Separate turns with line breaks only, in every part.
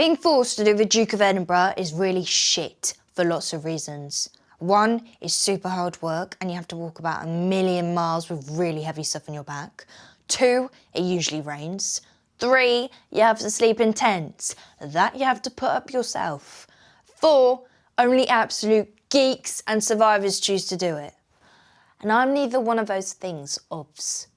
Being forced to do the Duke of Edinburgh is really shit for lots of reasons. One, it's super hard work and you have to walk about 1,000,000 miles with really heavy stuff on your back. Two, it usually rains. Three, you have to sleep in tents. That you have to put up yourself. Four, only absolute geeks and survivors choose to do it. And I'm neither one of those things, obvs.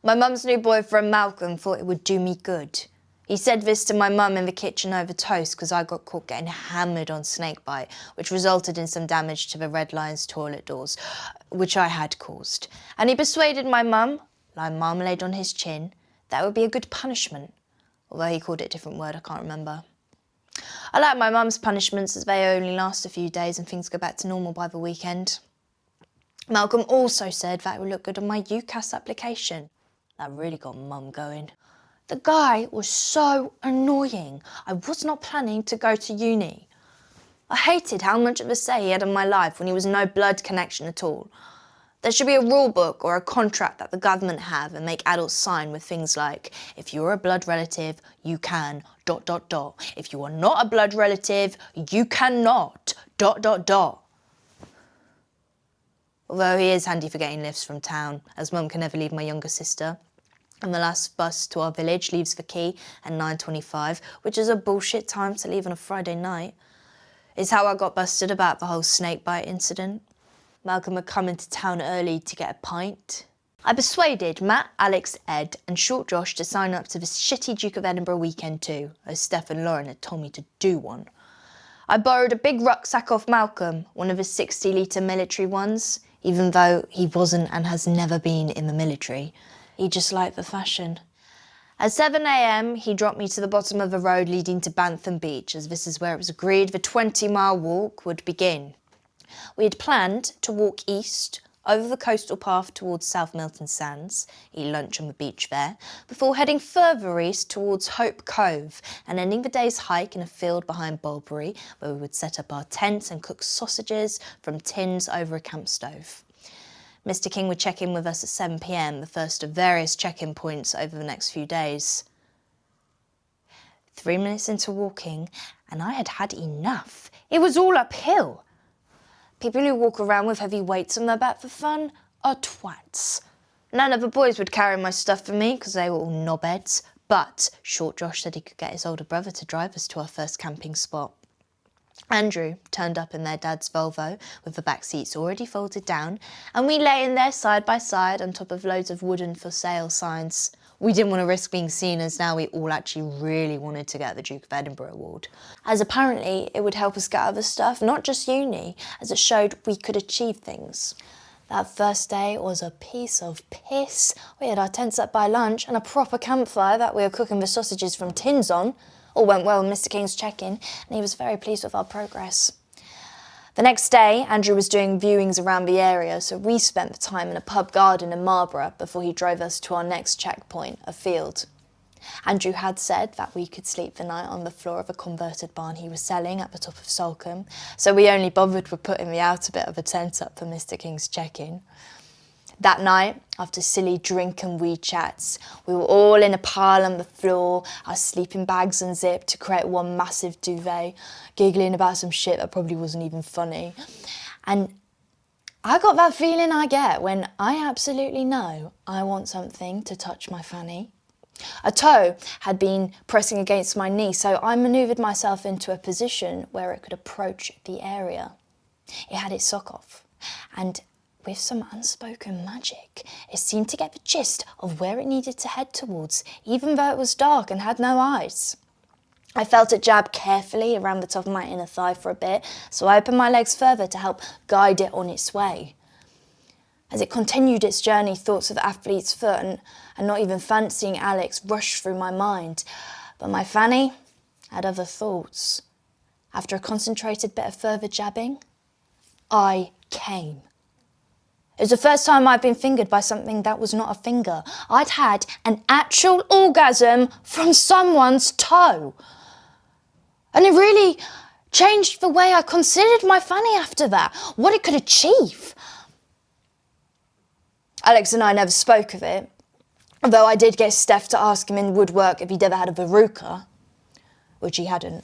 My mum's new boyfriend Malcolm thought it would do me good. He said this to my mum in the kitchen over toast because I got caught getting hammered on snakebite, which resulted in some damage to the Red Lion's toilet doors, which I had caused. And he persuaded my mum, like marmalade on his chin, that would be a good punishment. Although he called it a different word, I can't remember. I like my mum's punishments as they only last a few days and things go back to normal by the weekend. Malcolm also said that it would look good on my UCAS application. That really got mum going. The guy was so annoying. I was not planning to go to uni. I hated how much of a say he had in my life when he was no blood connection at all. There should be a rule book or a contract that the government have and make adults sign with things like, if you're a blood relative, you can ... If you are not a blood relative, you cannot ... Although he is handy for getting lifts from town, as mum can never leave my younger sister. And the last bus to our village leaves for Key at 9:25, which is a bullshit time to leave on a Friday night. It's how I got busted about the whole snakebite incident. Malcolm had come into town early to get a pint. I persuaded Matt, Alex, Ed and Short Josh to sign up to this shitty Duke of Edinburgh weekend too, as Steph and Lauren had told me to do one. I borrowed a big rucksack off Malcolm, one of his 60-litre military ones, even though he wasn't and has never been in the military. He just liked the fashion. At 7 a.m, he dropped me to the bottom of the road leading to Bantham Beach, as this is where it was agreed the 20-mile walk would begin. We had planned to walk east, over the coastal path towards South Milton Sands, eat lunch on the beach there, before heading further east towards Hope Cove and ending the day's hike in a field behind Bulbury, where we would set up our tents and cook sausages from tins over a camp stove. Mr. King would check in with us at 7 p.m, the first of various check-in points over the next few days. 3 minutes into walking, and I had had enough. It was all uphill. People who walk around with heavy weights on their back for fun are twats. None of the boys would carry my stuff for me because they were all knobheads, but Short Josh said he could get his older brother to drive us to our first camping spot. Andrew turned up in their dad's Volvo with the back seats already folded down, and we lay in there side by side on top of loads of wooden for sale signs. We didn't want to risk being seen, as now we all actually really wanted to get the Duke of Edinburgh award. As apparently it would help us get other stuff, not just uni, as it showed we could achieve things. That first day was a piece of piss. We had our tents up by lunch and a proper campfire that we were cooking the sausages from tins on. All went well with Mr. King's check-in, and he was very pleased with our progress. The next day, Andrew was doing viewings around the area, so we spent the time in a pub garden in Marlborough before he drove us to our next checkpoint, a field. Andrew had said that we could sleep the night on the floor of a converted barn he was selling at the top of Salcombe, so we only bothered with putting the outer bit of a tent up for Mr. King's check-in. That night, after silly drink and weed chats, we were all in a pile on the floor, our sleeping bags unzipped to create one massive duvet, giggling about some shit that probably wasn't even funny. And I got that feeling I get when I absolutely know I want something to touch my fanny. A toe had been pressing against my knee, so I manoeuvred myself into a position where it could approach the area. It had its sock off, and with some unspoken magic, it seemed to get the gist of where it needed to head towards, even though it was dark and had no eyes. I felt it jab carefully around the top of my inner thigh for a bit, so I opened my legs further to help guide it on its way. As it continued its journey, thoughts of the athlete's foot and not even fancying Alex rushed through my mind, but my fanny had other thoughts. After a concentrated bit of further jabbing, I came. It was the first time I'd been fingered by something that was not a finger. I'd had an actual orgasm from someone's toe. And it really changed the way I considered my fanny after that, what it could achieve. Alex and I never spoke of it, although I did get Steph to ask him in woodwork if he'd ever had a verruca, which he hadn't.